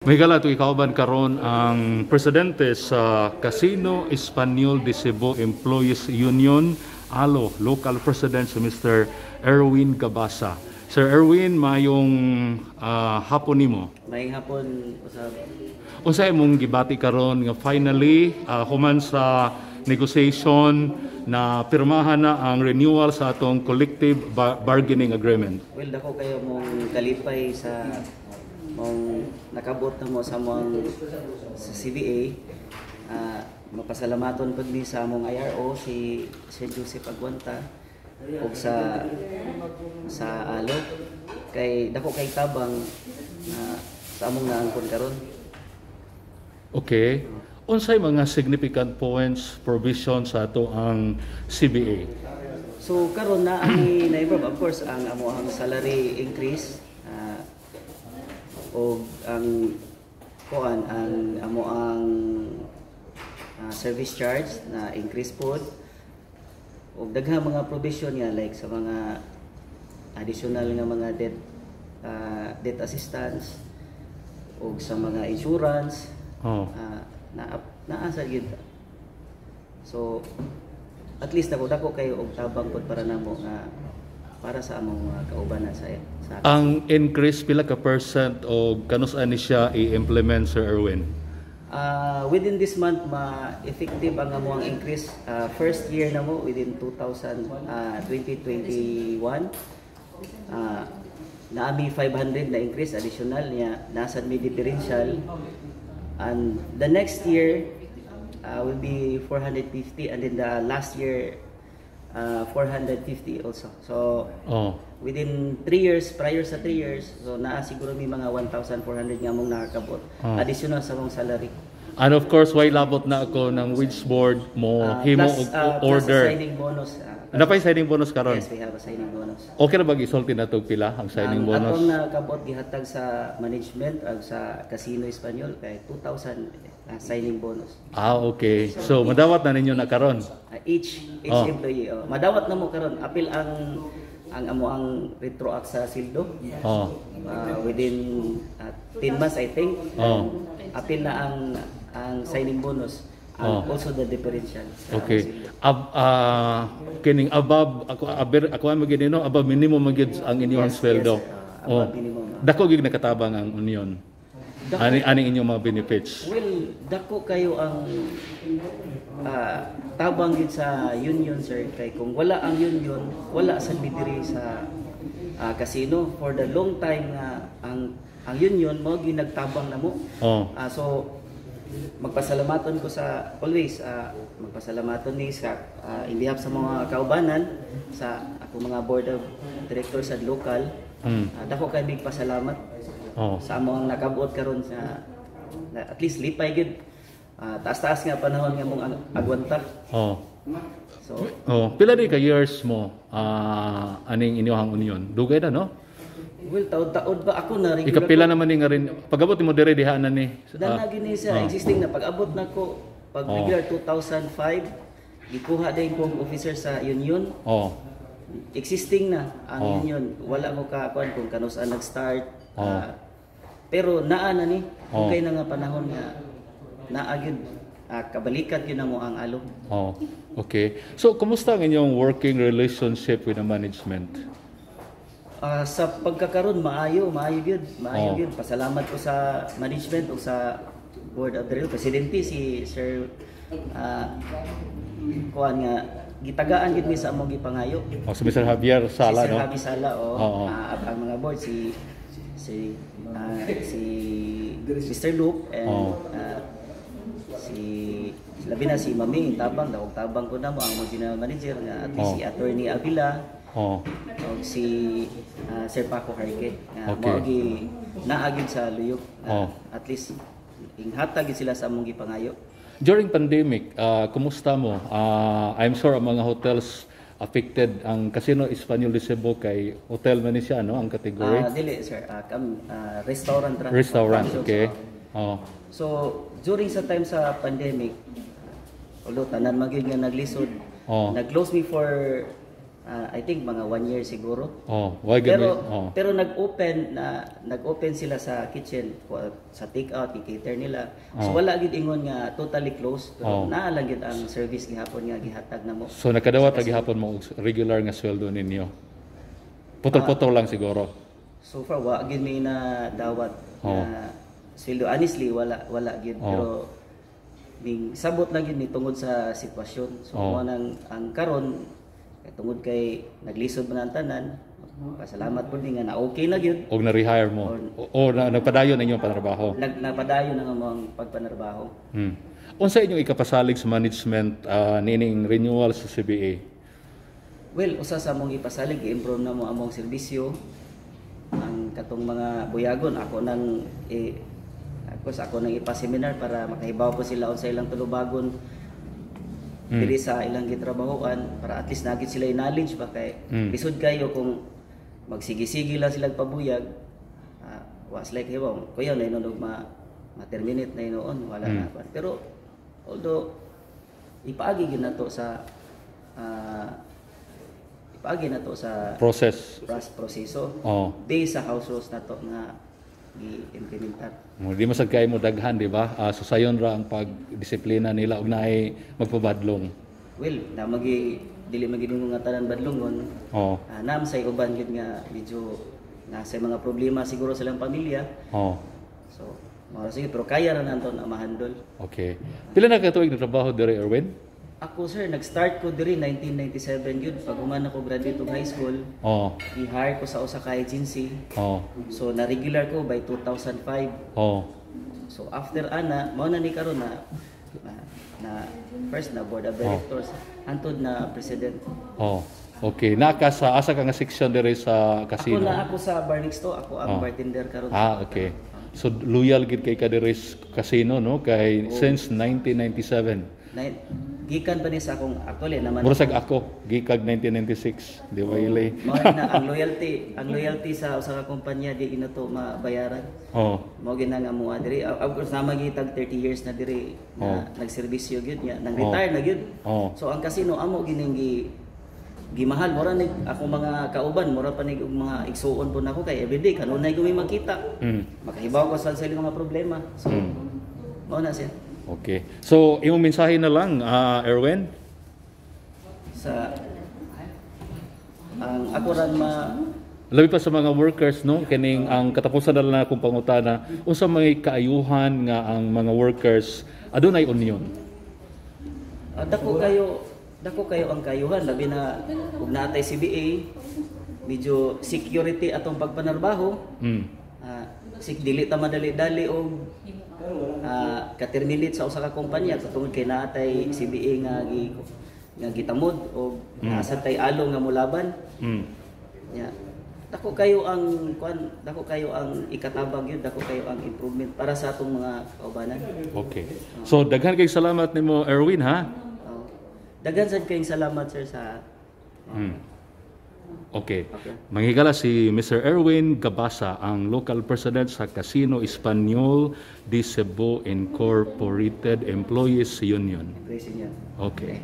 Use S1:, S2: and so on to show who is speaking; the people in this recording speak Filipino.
S1: May gala ikauban karon ang presidente sa Casino Espanyol de Cebu Employees Union, ALO, local president si Mr. Erwin Gabasa. Sir Erwin, mayong hapon nimo.
S2: May hapon usab.
S1: Unsa imong gibati karon nga finally human sa negotiation na pirmahan na ang renewal sa atong collective bargaining agreement?
S2: Well, dako kayo mong kalipay sa mong nakabot na mo sa mong sa CBA. Mapasalamaton pud ni sa among IRO si Sir Joseph Aguanta ug sa ALO kay dako kay tabang sa among naangkon karon.
S1: Okay. Unsay mga significant points provision sa ato ang CBA?
S2: So karon na ani na-improve of course ang among salary increase o ang amo ang service charge na increase pod o daghang mga provision nga like sa mga additional nga mga debt assistance o sa mga insurance naasa gyud. So at least dako kayo og tabang pod para namo nga para sa among kaubanan sa
S1: ang increase pila ka percent o kanus-an ni siya i-implement, Sir Erwin?
S2: Within this month ma-effective ang among increase. First year na mo within 2021 naami 500 na increase additional niya nasa may differential, and the next year will be 450, and then the last year 450 also. So within 3 years, prior sa 3 years, so naa siguro may mga 1,400 nga mong nakakabot additional sa mong salary.
S1: And of course, why labot na ako ng wage board mo himo order.
S2: Plus signing bonus.
S1: Napay signing bonus karon?
S2: Yes, we have a signing bonus.
S1: Okay na ba gisulti na tog pila ang signing bonus?
S2: Atong nakabot gihatag sa management ag sa Casino Espanyol kay 2,000 signing bonus.
S1: Okay. So madawat na ninyo na karon?
S2: Each employee. Madawat na mo karon. Apil ang amo ang retroact sa sildo. Within 10 months I think. Apil na ang signing bonus. Also the differential.
S1: Okay. Kining above ako ang magino above minimum magid ang inyong sweldo.
S2: Above minimum.
S1: Dako gid nakatabang ang union. Ani inyong mga benefits?
S2: Well, dako kayo ang tabang gid sa union, sir. Kay kung wala ang union, wala sa diri sa casino. For the long time nga ang union mo ginagtabang na mo. So magpasalamaton ko sa always magpasalamaton ni sa in behalf sa mga kaubanan sa ako mga board of directors sa local. Dako kay big pasalamat sa among nakabuot karon sa at least lipay gid taas-taas nga panahon nga mong agwanta. So
S1: pila di ka years mo aning inyong union? Dugay na no?
S2: Well, taod-taod ba ako na rin.
S1: Ikapila naman ni nga rin. Pag-abot mo dire diha na ni.
S2: Gini sa existing na pag-abot na ko pag regular 2005 gikuha din kong officer sa union. Existing na ang union. Wala mo ka kung kanus-an nag-start. Pero naa na ni. Okay na nga panahon nga naagid kabalikan yun na mo ang ALO.
S1: Okay. So, kumusta ang inyong working relationship with the management?
S2: Sa pagkakaroon maayo gyud. Pasalamat ko sa management o sa board of directors, presidente si Sir kuan nga gitagaan gid mi sa among gipangayo.
S1: Si Mr. Javier Sala,
S2: si Sir
S1: no?
S2: Javier Sala ang mga board si Mr. Luke and si labi na si Mami tabang ko na mo ang general manager nga at si Attorney Avila. Si Sir Paco Harque mao naagid sa luyok at least inghatag sila sa among gipangayo.
S1: During pandemic, kumusta mo? I'm sure ang mga hotels affected. Ang Casino Espanyol de Cebu kay hotel man ni siya, no, ang category?
S2: Dili sir, restaurant.
S1: Okay.
S2: So during sa time sa pandemic, although tanan magyud nga naglisod, nag-close me for I think mga 1 year siguro.
S1: Why
S2: Pero nag-open sila sa kitchen sa take out i-cater nila. So wala gid ingon nga totally closed pero naa lang gid ang service gihapon nga gihatag namo.
S1: So nakadawat gihapon mo regular nga sweldo ninyo. Putol-putol lang siguro.
S2: So far wa gid may na dawat na sweldo. Honestly wala gid pero ning sabot lang gid ni tungod sa sitwasyon. So mo nang ang karon tungod kay naglisod man ang tanan, pasalamat po din nga na okay na gyud.
S1: Og na-rehire mo o nagpadayon ang inyong panarbaho.
S2: Nagpadayon ang among pagpanarbaho.
S1: Unsa inyong ikapasalig sa management nining renewal sa CBA?
S2: Well, usa sa among ipasalig i-improve na mo among serbisyo. Ang katong mga buyagon ako nang ako nang ipa-seminar para makahibaw po sila unsa ilang tulubagon diri sa ilang gitrabahoan para at least nagit sila knowledge ba kay lisod kayo kung magsigi-sigi lang sila pabuyag was like hibaw kuya na inon ma-terminate na inoon wala na pa. Pero although ipaagi gid nato sa proseso based sa house rules nato nga gi-implementar.
S1: Di masag kay mo daghan, di ba? So sayon ra ang pagdisiplina nila og naay magpabadlong.
S2: Well, dili magidingon nga tanan badlongon. Nam say uban gid nga medyo nasa mga problema siguro sa ilang pamilya. So, mao sige pero kaya ra nanton na ma-handle.
S1: Okay. Pila na ka tuig na trabaho diri, Erwin?
S2: Ako sir, nag-start ko diri 1997 yun. Pag human ako graduate of high school, i-hire ko sa usa ka agency. So na-regular ko by 2005. So after ana, mao na ni karon na first na board of directors, hantod na president.
S1: Okay, naka sa asa ka nga section diri sa casino?
S2: Ako sa bar next to, ako ang bartender karon.
S1: Okay. So loyal gid kay ka diri sa casino no kay since 1997.
S2: Gikan ba ni sa akong actually naman
S1: murasag ako gikag 1996 di ba ile
S2: na ang loyalty sa usa ka kumpanya di inato mabayaran mao gina nga mo diri of course na magitag 30 years na diri na nagserbisyo gyud nya nang retire na gyud so ang casino amo gining gimahal mura nig ako mga kauban mura pa nig mga igsuon po nako kay everyday kanunay gumi makita makahibaw ko sa ilang mga problema so mao na siya.
S1: Okay. So, imong mensahe na lang, Erwin?
S2: Ako ran
S1: labi pa sa mga workers, no? Kining ang katapusan na lang akong pangutana, unsa may kaayuhan nga ang mga workers adunay union?
S2: Dako kayo ang kaayuhan, labi na ug naatay CBA, medyo security atong pagpanarbaho. Dili ta madali-dali og katerminate sa usa ka kumpanya tungod kay naatay CBA nga gitamod o nasa tay alo nga molaban. Dako kayo ang ikatabang yun, dako kayo ang improvement para sa atong mga kaubanan.
S1: Okay. So daghan kay salamat nimo Erwin ha.
S2: Daghan sad kayong salamat sir sa
S1: Okay. Manghigala si Mr. Erwin Gabasa, ang local president sa Casino Espanyol de Cebu Incorporated Employees Union.
S2: President.
S1: Okay.